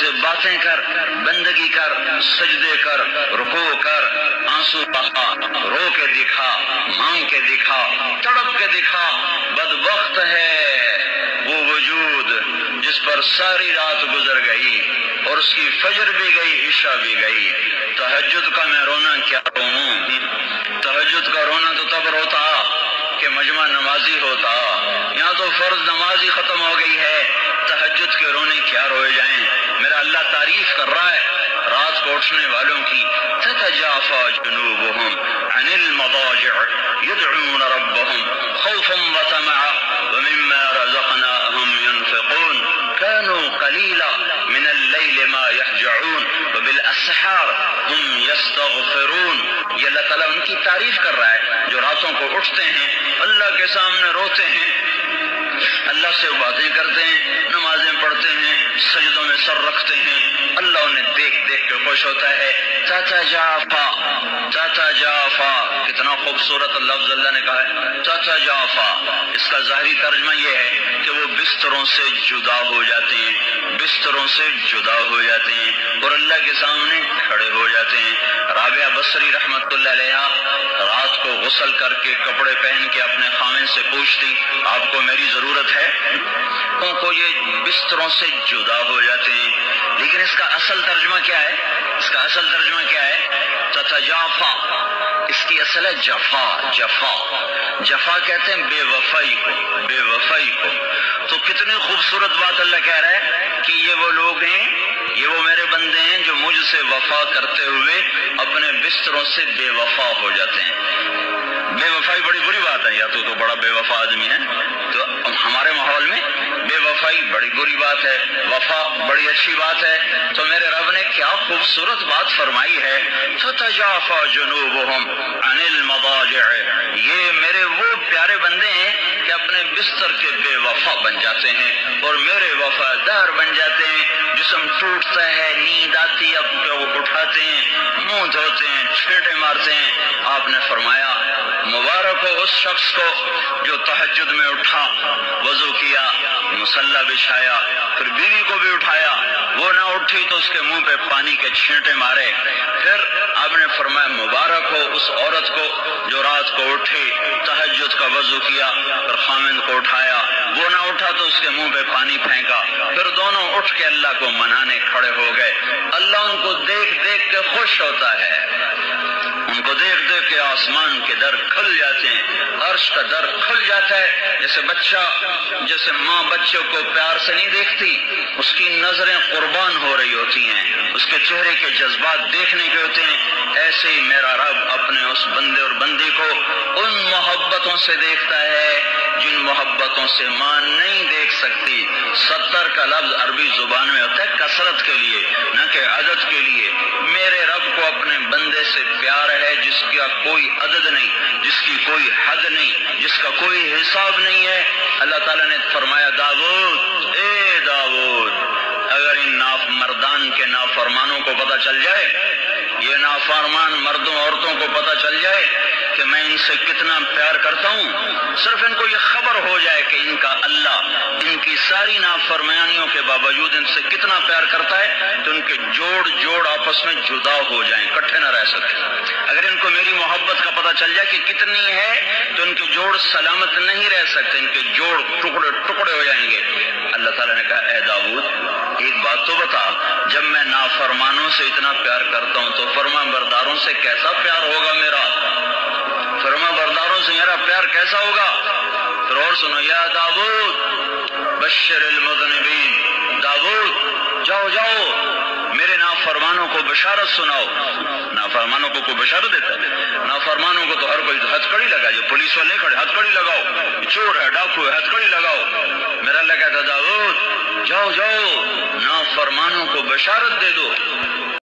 سے باتیں کر، بندگی کر، سجدے کر، رکوع کر، آنسو بہا، رو کے دکھا، مانگ کے دکھا، تڑپ کے دکھا۔ بدبخت ہے وہ وجود جس پر ساری رات گزر گئی اور اس کی فجر بھی گئی، عشاء بھی گئی۔ تہجد کا میں رونا کیا روں؟ تہجد کا رونا تو تب روتا کہ مجمع نمازی ہوتا، یہاں تو فرض نماز ہی ختم ہو گئی ہے، تہجد کے رونے کیا روئے جائیں۔ میرا اللہ تعریف کر رہا ہے رات کو اٹھنے والوں کی، تتجافى جنوبهم عن المضاجع يدعون ربهم خوفا وطمعا ومما رزقناهم ينفقون كانوا قليلا من الليل ما يهجعون وبالاسحار هم يستغفرون۔ یہ اللہ تعالیٰ ان کی تعریف کر رہا ہے جو راتوں کو اٹھتے ہیں، اللہ کے سامنے روتے ہیں، اللہ سے باتیں کرتے ہیں، نمازیں پڑھتے ہیں، سجدوں میں سر رکھتے ہیں، اللہ انہیں دیکھ دیکھ کے خوش ہوتا ہے۔ تتجافا، تتجافا، کتنا خوبصورت لفظ اللہ نے کہا ہے تتجافا۔ اس کا ظاہری ترجمہ یہ ہے کہ وہ بستروں سے جدا ہو جاتے ہیں، بستروں سے جدا ہو جاتے ہیں اور اللہ کے سامنے کھڑے ہو جاتے ہیں۔ رابعہ بصری رحمت اللہ علیہا رات کو غسل کر کے کپڑے پہن کے اپنے خامن سے پوچھتی آپ کو میری ضرورت ہے؟ ان کو یہ بستروں سے جدا ہو جاتے ہیں، لیکن اس کا اصل ترجمہ کیا ہے؟ اس کا اصل ترجمہ کیا ہے؟ تتجافا، اس کی اصل ہے جفا، جفا، جفا کہتے ہیں بے وفائی کو، بے وفائی کو۔ تو کتنی خوبصورت بات اللہ کہہ رہا ہے کہ یہ وہ لوگ ہیں، یہ وہ میرے بندے ہیں جو مجھ سے وفا کرتے ہوئے اپنے بستروں سے بے وفا ہو جاتے ہیں۔ بے وفائی بڑی بری بات ہے، یا تو بڑا بے وفا آدمی ہے، تو ہمارے ماحول میں بے وفائی بڑی بری بات ہے، وفا بڑی اچھی بات ہے۔ تو میرے رب نے کیا خوبصورت بات فرمائی ہے، تتجافى جنوبهم عن المضاجع۔ یہ میرے وہ پیارے بندے ہیں کہ اپنے بستر کے بے وفا بن جاتے ہیں اور میرے وفادار بن جاتے ہیں۔ جسم ٹوٹتا ہے، نیند آتی ہے، اٹھاتے ہیں، منہ دھوتے ہیں، چھینٹے مارتے ہیں۔ آپ نے فرمایا مبارک ہو اس شخص کو جو تہجد میں اٹھا، وضو کیا، مصلی بچھایا، پھر بیوی کو بھی اٹھایا، وہ نہ اٹھی تو اس کے منہ پہ پانی کے چھینٹے مارے۔ پھر آپ نے فرمایا مبارک ہو اس عورت کو جو رات کو اٹھی، تہجد کا وضو کیا، پھر خامند کو اٹھایا، وہ نہ اٹھا تو اس کے منہ پہ پانی پھینکا، پھر دونوں اٹھ کے اللہ کو منانے کھڑے ہو گئے۔ اللہ ان کو دیکھ دیکھ کے خوش ہوتا ہے، ان کو دیکھ دیکھ کے آسمان کے در کھل جاتے ہیں، عرش کا در کھل جاتا ہے۔ جیسے بچہ، جیسے ماں بچوں کو پیار سے نہیں دیکھتی، اس کی نظریں قربان ہو رہی ہوتی ہیں، اس کے چہرے کے جذبات دیکھنے کے ہوتے ہیں، ایسے ہی میرا رب اپنے اس بندے اور بندی کو ان محبتوں سے دیکھتا ہے جن محبتوں سے ماں نہیں دیکھ سکتی۔ 70 کا لفظ عربی زبان میں ہوتا ہے کثرت کے لیے، نہ کہ عدد کے لیے۔ میرے رب کو اپنے بندے سے پیار ہے جس کا کوئی عدد نہیں، جس کی کوئی حد نہیں، جس کا کوئی حساب نہیں ہے۔ اللہ تعالیٰ نے فرمایا داؤد، اے داؤد، اگر ان مردان کے نافرمانوں کو پتہ چل جائے، یہ نافرمان مردوں عورتوں کو پتہ چل جائے کہ میں ان سے کتنا پیار کرتا ہوں، صرف ان کو یہ خبر ہو جائے کہ ان کا اللہ ان کی ساری نافرمانیوں کے باوجود ان سے کتنا پیار کرتا ہے، تو ان کے جوڑ جوڑ آپس میں جدا ہو جائیں، اکٹھے نہ رہ سکیں۔ اگر ان کو میری محبت کا پتہ چل جائے کہ کتنی ہے تو ان کے جوڑ سلامت نہیں رہ سکتے، ان کے جوڑ ٹکڑے ٹکڑے ہو جائیں گے۔ اللہ تعالیٰ نے کہا اے داؤد ایک بات تو بتا، جب میں نافرمانوں سے اتنا پیار کرتا ہوں تو فرما برداروں سے کیسا پیار ہوگا میرا؟ فرما برداروں سے میرا پیار کیسا ہوگا؟ پھر اور سنو، یا داؤد بشر المذنبین، داؤد جاؤ جاؤ میرے نافرمانوں کو بشارت سناؤ۔ نافرمانوں کو کوئی بشارت دیتا ہے؟ نافرمانوں کو تو ہر کوئی ہتھ کڑی لگا، جو پولیس والے کھڑے ہتھ کڑی لگاؤ، چور ہے ڈاکو ہے ہتھ کڑی لگاؤ۔ میرا اللہ کہتا داؤد جاؤ جاؤ نافرمانوں کو بشارت دے دو۔